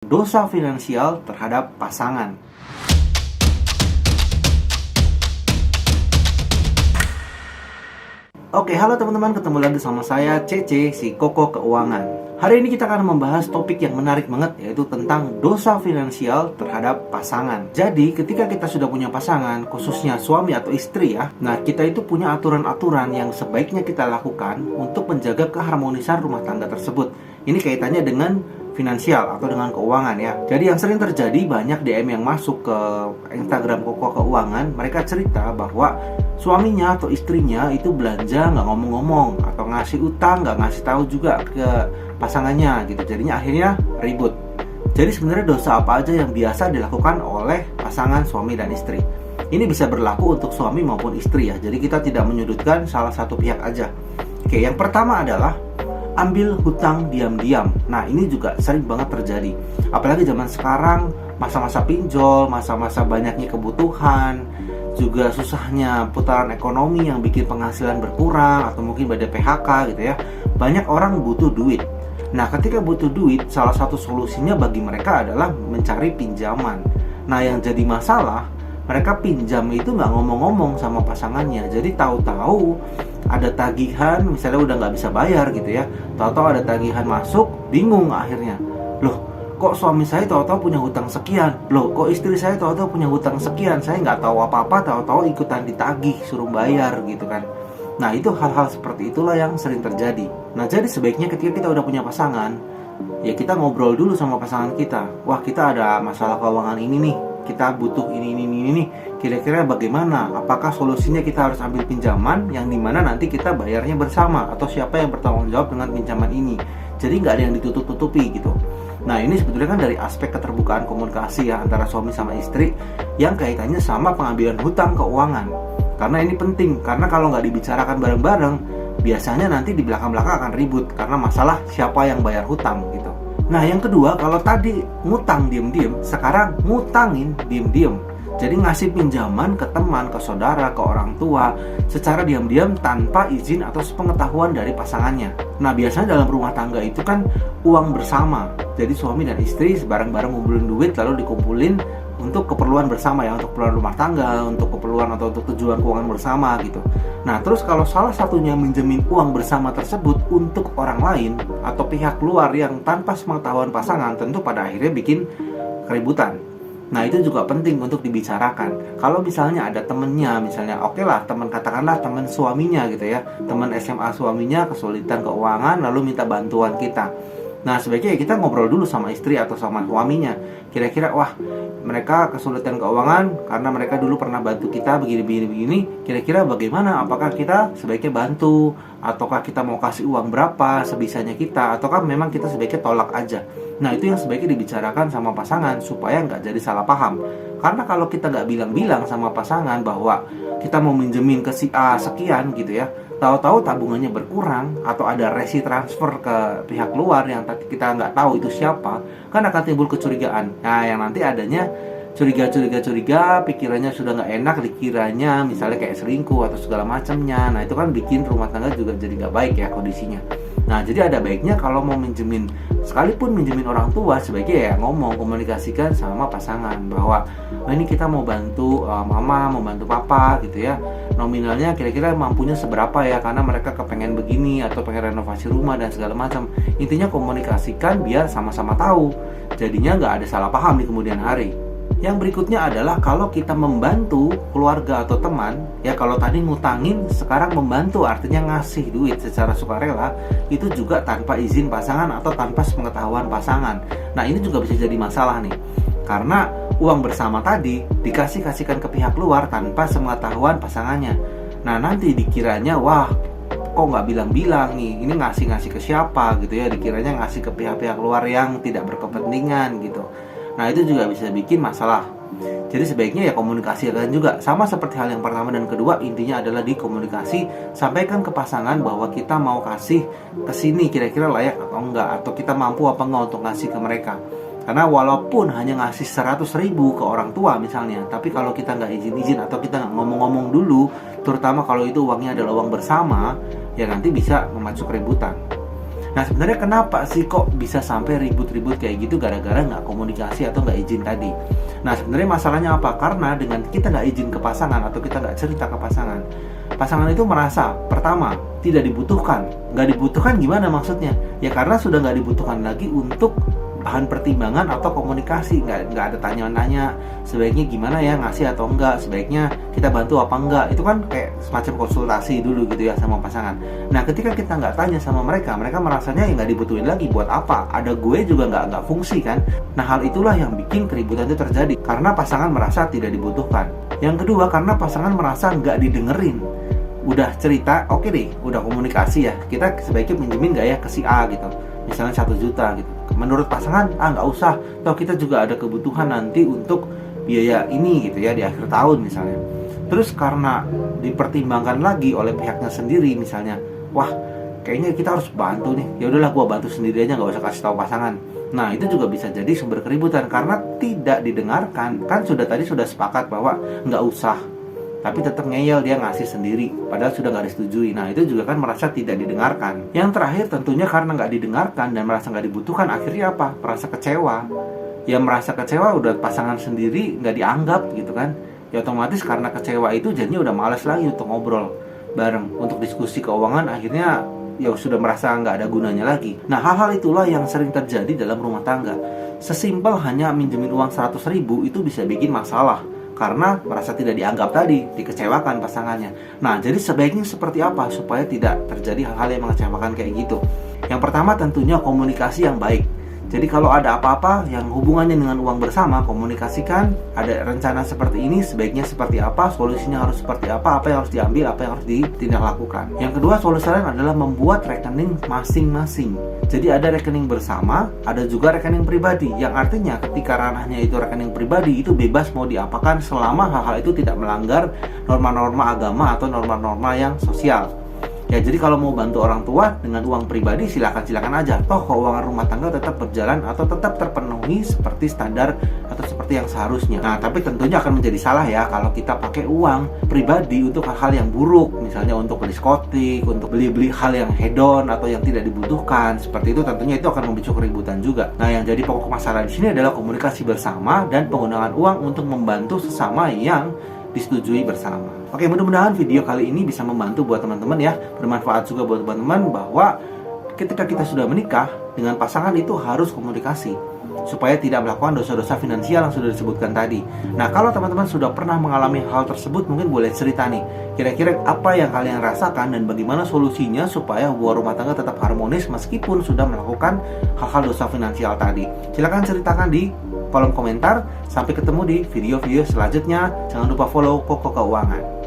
dosa finansial terhadap pasangan. Oke, halo teman-teman, ketemu lagi sama saya Cece, si Koko Keuangan. Hari ini kita akan membahas topik yang menarik banget, yaitu tentang dosa finansial terhadap pasangan. Jadi, ketika kita sudah punya pasangan, khususnya suami atau istri ya, nah kita itu punya aturan-aturan yang sebaiknya kita lakukan untuk menjaga keharmonisan rumah tangga tersebut. Ini kaitannya dengan finansial atau dengan keuangan ya. Jadi yang sering terjadi, banyak DM yang masuk ke Instagram Koko Keuangan, mereka cerita bahwa suaminya atau istrinya itu belanja nggak ngomong-ngomong, atau ngasih utang nggak ngasih tahu juga ke pasangannya gitu. Jadinya akhirnya ribut. Jadi sebenarnya dosa apa aja yang biasa dilakukan oleh pasangan suami dan istri? Ini bisa berlaku untuk suami maupun istri ya. Jadi kita tidak menyudutkan salah satu pihak aja. Oke, yang pertama adalah ambil hutang diam-diam. Nah, ini juga sering banget terjadi. Apalagi zaman sekarang, masa-masa pinjol, masa-masa banyaknya kebutuhan, juga susahnya putaran ekonomi yang bikin penghasilan berkurang, atau mungkin badai PHK gitu ya. Banyak orang butuh duit. Nah, ketika butuh duit, salah satu solusinya bagi mereka adalah mencari pinjaman. Nah, yang jadi masalah, mereka pinjam itu nggak ngomong-ngomong sama pasangannya. Jadi tahu-tahu ada tagihan, misalnya udah nggak bisa bayar gitu ya. Tahu-tahu ada tagihan masuk, bingung akhirnya. Loh, kok suami saya tahu-tahu punya hutang sekian? Loh, kok istri saya tahu-tahu punya hutang sekian? Saya nggak tahu apa-apa, tahu-tahu ikutan ditagih, suruh bayar gitu kan. Nah, itu hal-hal seperti itulah yang sering terjadi. Nah, jadi sebaiknya ketika kita udah punya pasangan, ya kita ngobrol dulu sama pasangan kita. Wah, kita ada masalah keuangan ini nih, kita butuh ini. Kira-kira bagaimana? Apakah solusinya kita harus ambil pinjaman yang dimana nanti kita bayarnya bersama, atau siapa yang bertanggung jawab dengan pinjaman ini? Jadi nggak ada yang ditutup-tutupi gitu. Nah, ini sebetulnya kan dari aspek keterbukaan komunikasi ya antara suami sama istri yang kaitannya sama pengambilan hutang keuangan. Karena ini penting, karena kalau nggak dibicarakan bareng-bareng, biasanya nanti di belakang-belakang akan ribut karena masalah siapa yang bayar hutang gitu. Nah, yang kedua, kalau tadi ngutang diem-diem, sekarang ngutangin diem-diem. Jadi ngasih pinjaman ke teman, ke saudara, ke orang tua secara diam-diam tanpa izin atau sepengetahuan dari pasangannya. Nah, biasanya dalam rumah tangga itu kan uang bersama. Jadi suami dan istri bareng-bareng ngumpulin duit lalu dikumpulin untuk keperluan bersama ya, untuk keperluan rumah tangga, untuk keperluan atau untuk tujuan keuangan bersama gitu. Nah, terus kalau salah satunya minjemin uang bersama tersebut untuk orang lain atau pihak luar yang tanpa sepengetahuan pasangan, tentu pada akhirnya bikin keributan. Nah, itu juga penting untuk dibicarakan. Kalau misalnya ada temennya, misalnya oke lah, katakanlah teman suaminya gitu ya, teman SMA suaminya kesulitan keuangan lalu minta bantuan kita. Nah, sebaiknya kita ngobrol dulu sama istri atau sama suaminya. Kira-kira, wah, mereka kesulitan keuangan karena mereka dulu pernah bantu kita begini. Kira-kira bagaimana? Apakah kita sebaiknya bantu? Ataukah kita mau kasih uang berapa sebisanya kita? Ataukah memang kita sebaiknya tolak aja? Nah, itu yang sebaiknya dibicarakan sama pasangan supaya nggak jadi salah paham. Karena kalau kita nggak bilang-bilang sama pasangan bahwa kita mau minjemin ke si A sekian gitu ya, tahu-tahu tabungannya berkurang atau ada resi transfer ke pihak luar yang kita nggak tahu itu siapa, kan akan timbul kecurigaan. Nah, yang nanti adanya curiga, pikirannya sudah nggak enak, dikiranya misalnya kayak selingkuh atau segala macamnya. Nah, itu kan bikin rumah tangga juga jadi nggak baik ya kondisinya. Nah, jadi ada baiknya kalau mau minjemin, sekalipun minjemin orang tua, sebaiknya ya ngomong, komunikasikan sama pasangan bahwa ini kita mau bantu mama, mau bantu papa gitu ya. Nominalnya kira-kira mampunya seberapa ya, karena mereka kepengen begini atau pengen renovasi rumah dan segala macam. Intinya komunikasikan biar sama-sama tahu. Jadinya nggak ada salah paham di kemudian hari. Yang berikutnya adalah kalau kita membantu keluarga atau teman, ya kalau tadi ngutangin, sekarang membantu artinya ngasih duit secara sukarela, itu juga tanpa izin pasangan atau tanpa sepengetahuan pasangan. Nah, ini juga bisa jadi masalah nih, karena uang bersama tadi dikasihkan ke pihak luar tanpa sepengetahuan pasangannya. Nah, nanti dikiranya, wah, kok nggak bilang-bilang nih, ini ngasih ke siapa gitu ya, dikiranya ngasih ke pihak-pihak luar yang tidak berkepentingan gitu. Nah, itu juga bisa bikin masalah. Jadi sebaiknya ya komunikasikan juga. Sama seperti hal yang pertama dan kedua, intinya adalah di komunikasi. Sampaikan ke pasangan bahwa kita mau kasih ke sini, kira-kira layak atau enggak, atau kita mampu apa enggak untuk ngasih ke mereka. Karena walaupun hanya ngasih 100.000 ke orang tua misalnya, tapi kalau kita nggak izin-izin atau kita nggak ngomong-ngomong dulu, terutama kalau itu uangnya adalah uang bersama, ya nanti bisa memacu keributan. Nah sebenarnya kenapa sih kok bisa sampai ribut-ribut kayak gitu gara-gara nggak komunikasi atau nggak izin tadi? Nah sebenarnya masalahnya apa? Karena dengan kita nggak izin ke pasangan atau kita nggak cerita ke pasangan, pasangan itu merasa pertama tidak dibutuhkan. Nggak dibutuhkan gimana maksudnya? Ya karena sudah nggak dibutuhkan lagi untuk bahan pertimbangan atau komunikasi. Nggak ada tanya-tanya sebaiknya gimana ya, ngasih atau enggak, sebaiknya kita bantu apa enggak. Itu kan kayak semacam konsultasi dulu gitu ya sama pasangan. Nah ketika kita nggak tanya sama mereka, mereka merasanya ya nggak dibutuhin lagi. Buat apa? Ada gue juga nggak fungsi kan. Nah hal itulah yang bikin keributan itu terjadi, karena pasangan merasa tidak dibutuhkan. Yang kedua, karena pasangan merasa nggak didengerin. Udah cerita, oke deh, udah komunikasi ya, kita sebaiknya minjemin gak ya ke si A gitu, misalnya 1 juta gitu. Menurut pasangan, nggak usah, toh kita juga ada kebutuhan nanti untuk biaya ini gitu ya di akhir tahun misalnya. Terus karena dipertimbangkan lagi oleh pihaknya sendiri, misalnya, wah kayaknya kita harus bantu nih, ya udahlah gua bantu sendiri aja, nggak usah kasih tahu pasangan. Nah itu juga bisa jadi sumber keributan karena tidak didengarkan. Kan tadi sudah sepakat bahwa nggak usah, tapi tetap ngeyel, dia ngasih sendiri padahal sudah nggak disetujui. Nah itu juga kan merasa tidak didengarkan. Yang terakhir tentunya karena nggak didengarkan dan merasa nggak dibutuhkan, akhirnya apa? Merasa kecewa. Ya merasa kecewa, udah pasangan sendiri nggak dianggap gitu kan, ya otomatis karena kecewa itu jadinya udah malas lagi untuk ngobrol bareng, untuk diskusi keuangan. Akhirnya ya sudah merasa nggak ada gunanya lagi. Nah hal-hal itulah yang sering terjadi dalam rumah tangga. Sesimpel hanya minjemin uang 100.000 itu bisa bikin masalah karena merasa tidak dianggap tadi, dikecewakan pasangannya. Nah, jadi sebaiknya seperti apa supaya tidak terjadi hal-hal yang mengecewakan kayak gitu? Yang pertama tentunya komunikasi yang baik. Jadi kalau ada apa-apa yang hubungannya dengan uang bersama, komunikasikan, ada rencana seperti ini, sebaiknya seperti apa, solusinya harus seperti apa yang harus diambil, apa yang harus ditindaklanjuti. Yang kedua, solusi lain adalah membuat rekening masing-masing. Jadi ada rekening bersama, ada juga rekening pribadi, yang artinya ketika ranahnya itu rekening pribadi, itu bebas mau diapakan selama hal-hal itu tidak melanggar norma-norma agama atau norma-norma yang sosial. Ya jadi kalau mau bantu orang tua dengan uang pribadi silakan aja. Toh keuangan rumah tangga tetap berjalan atau tetap terpenuhi seperti standar atau seperti yang seharusnya. Nah tapi tentunya akan menjadi salah ya kalau kita pakai uang pribadi untuk hal-hal yang buruk, misalnya untuk diskotik, untuk beli-beli hal yang hedon atau yang tidak dibutuhkan. Seperti itu tentunya itu akan memicu keributan juga. Nah yang jadi pokok masalah di sini adalah komunikasi bersama dan penggunaan uang untuk membantu sesama yang disetujui bersama. Oke, mudah-mudahan video kali ini bisa membantu buat teman-teman ya, bermanfaat juga buat teman-teman bahwa ketika kita sudah menikah dengan pasangan itu harus komunikasi supaya tidak melakukan dosa-dosa finansial yang sudah disebutkan tadi. Nah, kalau teman-teman sudah pernah mengalami hal tersebut, mungkin boleh cerita nih, kira-kira apa yang kalian rasakan dan bagaimana solusinya supaya hubungan rumah tangga tetap harmonis meskipun sudah melakukan hal-hal dosa finansial tadi. Silakan ceritakan di kolom komentar. Sampai ketemu di video-video selanjutnya. Jangan lupa follow Koko Keuangan.